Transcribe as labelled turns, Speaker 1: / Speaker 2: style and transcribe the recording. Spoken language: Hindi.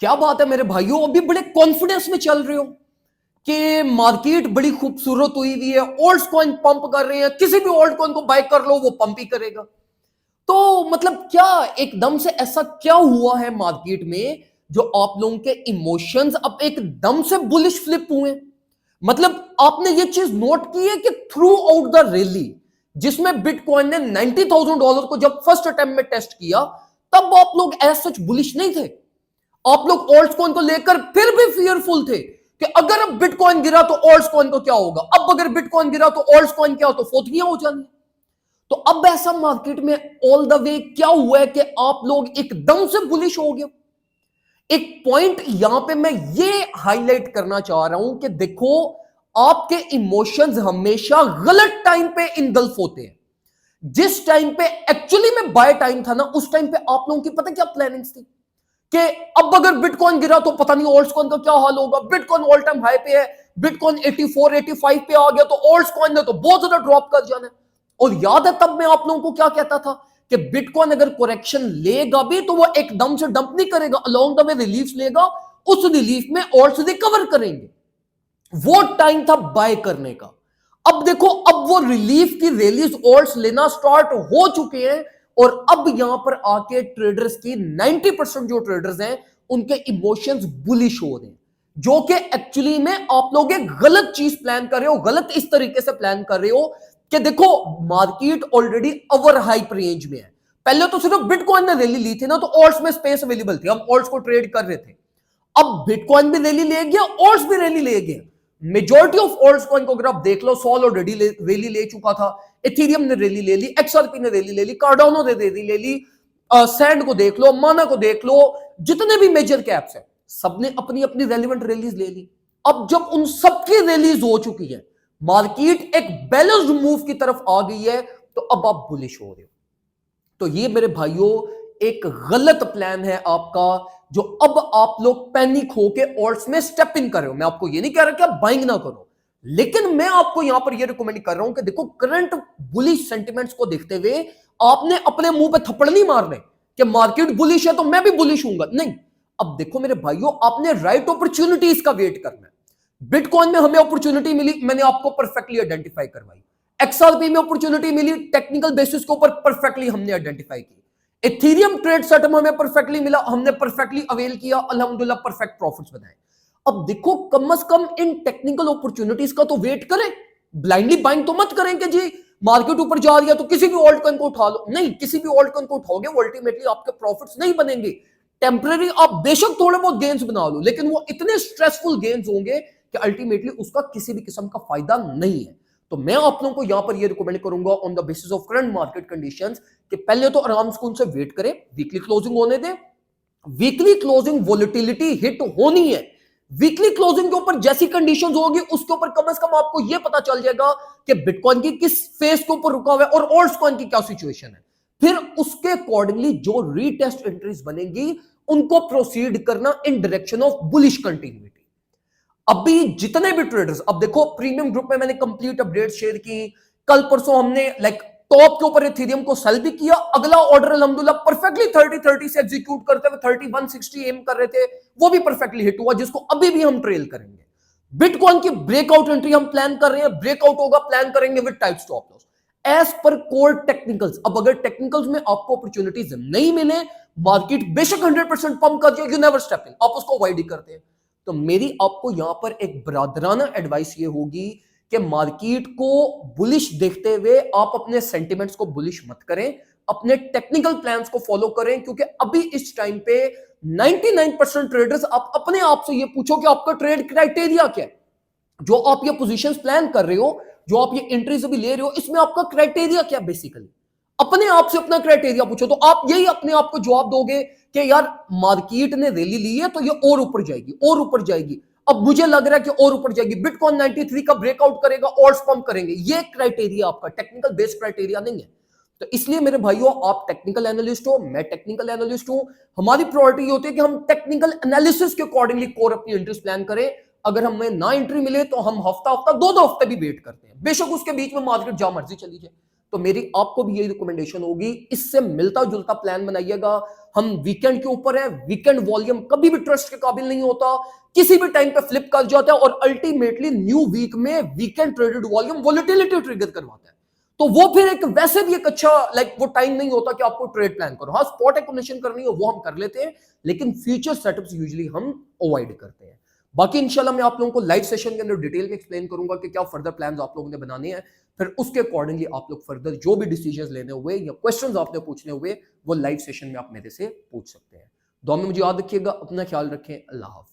Speaker 1: क्या बात है मेरे भाइयों, अभी बड़े कॉन्फिडेंस में चल रहे हो कि मार्केट बड़ी खूबसूरत हुई हुई है, ओल्ड कॉइन पंप कर रहे हैं, किसी भी ओल्ड कॉइन को बाय कर लो वो पंप ही करेगा। तो मतलब क्या एकदम से ऐसा क्या हुआ है मार्केट में जो आप लोगों के इमोशंस अब एकदम से बुलिश फ्लिप हुए? मतलब आपने ये चीज नोट की है कि थ्रू आउट द रैली जिसमें बिटकॉइन ने $90,000 को जब फर्स्ट अटेम्प्ट में टेस्ट किया, तब आप लोग एज सच बुलिश नहीं थे। आप लोग ओल्ड कॉइन को लेकर फिर भी फियरफुल थे कि अगर अब बिटकॉइन गिरा तो ओल्ड कॉइन को क्या होगा, अब अगर बिटकॉइन गिरा तो ओल्ड कॉइन क्या हो, तो फोतगियां हो जानी। तो अब ऐसा मार्केट में ऑल द वे क्या हुआ है कि आप लोग एकदम से बुलिश हो गए? एक पॉइंट यहां पे मैं ये हाईलाइट करना चाह रहा हूं कि देखो, आपके इमोशंस हमेशा गलत टाइम पे इनगल्फ होते हैं। जिस टाइम पे एक्चुअली में बाय टाइम था ना, उस टाइम पे आप लोगों की पता क्या प्लानिंग्स थी कि अब अगर बिटकॉइन गिरा तो पता नहीं ओल्ड कॉइन का क्या हाल होगा, बिटकॉइन ऑल टाइम हाई पे है, बिटकॉइन 84 85 पे आ गया तो ओल्ड कॉइन ने तो बहुत ज्यादा ड्रॉप कर जाना है। और याद है तब मैं आप लोगों को क्या कहता था कि बिटकॉइन अगर करेक्शन लेगा भी तो वो एकदम से डंप नहीं करेगा, अलोंग द वे रिलीफ लेगा, उस रिलीफ में ऑल्ट्स रिकवर करेंगे। वो टाइम था बाय करने का। अब देखो, अब वो रिलीफ की रैलीज ऑल्ट्स लेना स्टार्ट हो चुके हैं और अब यहां पर आके ट्रेडर्स की 90% जो ट्रेडर्स हैं उनके इमोशंस बुलिश हो रहे हैं, जो कि एक्चुअली में आप लोग एक गलत चीज प्लान कर रहे हो, गलत इस तरीके से प्लान कर रहे हो कि देखो, market already over hype range में है। पहले तो सिर्फ बिटकॉइन ने रैली ली थी ना, तो ऑल्ट्स में स्पेस अवेलेबल थी, हम ऑल्ट्स को ट्रेड कर रहे थे। अब बिटकॉइन भी रैली ले गया, ऑल्ट्स भी रैली ले गया। मेजॉरिटी ऑफ ऑल्ट्स कॉइन को अगर आप देख लो, सॉल ऑलरेडी रैली ले चुका था, इथेरियम ने रैली ले ली, एक्सआरपी ने रैली ले ली, कार्डानो ने रैली ले ली, सैंड को देख लो, माना को देख लो, जितने भी मेजर कैप्स हैं सबने अपनी अपनी रेलिवेंट रैलीज ले ली। अब जब उन सबकी रैलीज हो चुकी है, मार्केट एक बैलेंस्ड मूव की तरफ आ गई है, तो अब आप बुलिश हो रहे हो। तो ये मेरे भाइयों एक गलत प्लान है आपका, जो अब आप लोग पैनिक होके ऑल्ट्स में स्टेप इन कर रहे हो। मैं आपको ये नहीं कह रहा कि आप बाइंग ना करो, लेकिन मैं आपको यहां पर ये रिकमेंड कर रहा हूं कि देखो, करंट बुलिश सेंटिमेंट्स को देखते हुए आपने अपने मुंह पे थप्पड़ नहीं मारने कि मार्केट बुलिश है तो मैं भी बुलिश हूंगा, नहीं। अब देखो मेरे भाइयों, आपने राइट अपॉर्चुनिटीज का वेट करना है। बिटकॉइन में हमें अपॉर्चुनिटी मिली, मैंने आपको परफेक्टली आइडेंटिफाई करवाई। एक्सआरपी में अपॉर्चुनिटी मिली, टेक्निकल बेसिस के ऊपर परफेक्टली हमने आइडेंटिफाई की। इथेरियम ट्रेड सेटअप हमें परफेक्टली मिला, हमने परफेक्टली अवेल किया, अल्हम्दुलिल्लाह परफेक्ट प्रॉफिट्स बनाए। अब देखो, कम से कम इन टेक्निकल अपॉर्चुनिटीज का तो वेट करें, ब्लाइंडली बाइंग तो मत करें कि जी मार्केट ऊपर जा रही है तो किसी भी ऑल्ट कॉइन को उठा लो। नहीं, किसी भी ऑल्ट कॉइन को उठाओगे वो अल्टीमेटली आपके प्रॉफिट्स नहीं बनेंगे। टेम्पररी आप बेशक थोड़े बहुत गेन्स बना लो, लेकिन वो इतने स्ट्रेसफुल गेन्स होंगे कि अल्टीमेटली उसका किसी भी किस्म का फायदा नहीं है। तो मैं आप लोगों को यहां पर ये रिकमेंड करूंगा on the basis of current market conditions कि पहले तो आराम से उनसे वेट करें, वीकली क्लोजिंग होने दें। वीकली क्लोजिंग वोलेटिलिटी हिट होनी है। वीकली क्लोजिंग के ऊपर जैसी कंडीशंस होगी उसके ऊपर कम से कम आपको यह पता चल जाएगा कि बिटकॉइन की किस फेज के ऊपर रुका हुआ है और ऑल्ट्स कॉइन की क्या सिचुएशन है। फिर उसके अकॉर्डिंगली जो रीटेस्ट एंट्रीज बनेंगी उनको प्रोसीड करना इन डायरेक्शन ऑफ बुलिश कंटिन्यूटी। अभी जितने भी ट्रेडर्स, अब देखो प्रीमियम ग्रुप में मैंने कंप्लीट अपडेट शेयर की, कल परसों हमने टॉप के ऊपर इथेरियम को सेल भी किया, अगला ऑर्डर अल्हम्दुलिल्लाह परफेक्टली 30-30 से एग्जीक्यूट करते हुए 3160 एम कर रहे थे, वो भी परफेक्टली हिट हुआ, जिसको अभी भी हम ट्रेल करेंगे। बिटकॉइन की ब्रेकआउट एंट्री हम प्लान कर रहे हैं, ब्रेकआउट होगा, प्लान करेंगे with type stop loss as per core technicals. अब अगर टेक्निकल्स में आपको अपॉर्चुनिटीज नहीं मिले, मार्केट बेशक 100% पंप कर दिया, यू नेवर स्टेप इन, आप उसको अवॉइड ही करते हैं। तो मेरी आपको यहां पर एक ब्रादराना एडवाइस ये होगी कि मार्केट को बुलिश देखते हुए आप अपने सेंटिमेंट्स को बुलिश मत करें, अपने टेक्निकल प्लान्स को फॉलो करें, क्योंकि अभी इस टाइम पे 99% ट्रेडर्स, आप अपने आप से ये पूछो कि आपका ट्रेड क्राइटेरिया क्या है। जो आप ये पोजीशंस प्लान कर रहे हो, जो आप ये एंट्रीज अभी ले रहे हो, इसमें आपका क्राइटेरिया क्या? बेसिकली अपने आप से अपना क्राइटेरिया पूछो, तो आप यही अपने आप को जवाब दोगे कि यार मार्केट ने रैली ली है तो ये और ऊपर जाएगी, और ऊपर जाएगी, अब मुझे लग रहा है कि और ऊपर जाएगी, बिटकॉइन 93 का ब्रेकआउट करेगा, और पंप करेंगे। ये क्राइटेरिया आपका टेक्निकल बेस्ड क्राइटेरिया नहीं है। तो इसलिए मेरे भाइयों, आप टेक्निकल एनालिस्ट हो, मैं टेक्निकल एनालिस्ट हूं, हमारी प्रायोरिटी ये होती है कि हम टेक्निकल एनालिसिस के अकॉर्डिंगली कोर अपनी एंट्रीज प्लान करें। अगर हमें ना एंट्री मिले तो हम हफ्ता हफ्ता 2-2 हफ्ते भी वेट करते हैं, बेशक उसके बीच में मार्केट जहां मर्जी चली जाए। तो मेरी आपको भी यही रिकमेंडेशन होगी, इससे मिलता जुलता प्लान बनाइएगा। हम वीकेंड के ऊपर है, वीकेंड वॉल्यूम कभी भी ट्रस्ट के काबिल नहीं होता, किसी भी टाइम पे फ्लिप कर जाता है और अल्टीमेटली न्यू वीक में weekend traded volume volatility trigger करवाता है। तो वो फिर एक वैसे भी एक अच्छा वो टाइम नहीं होता कि आपको ट्रेड प्लान करो। हाँ, स्पॉट एक्विजिशन करनी है वो हम कर लेते हैं, लेकिन फ्यूचर सेटअप्स यूजुअली हम अवॉइड करते हैं। बाकी इंशाल्लाह मैं आप लोगों को लाइव सेशन के अंदर डिटेल में एक्सप्लेन करूंगा कि क्या फर्दर प्लान्स आप लोगों ने बनाने हैं, फिर उसके अकॉर्डिंगली आप लोग फर्दर जो भी डिसीजंस लेने हुए या क्वेश्चंस आपने पूछने हुए वो लाइव सेशन में आप मेरे से पूछ सकते हैं। दुआ में मुझे याद रखिएगा, अपना ख्याल रखें। अल्लाह हाफ़िज़।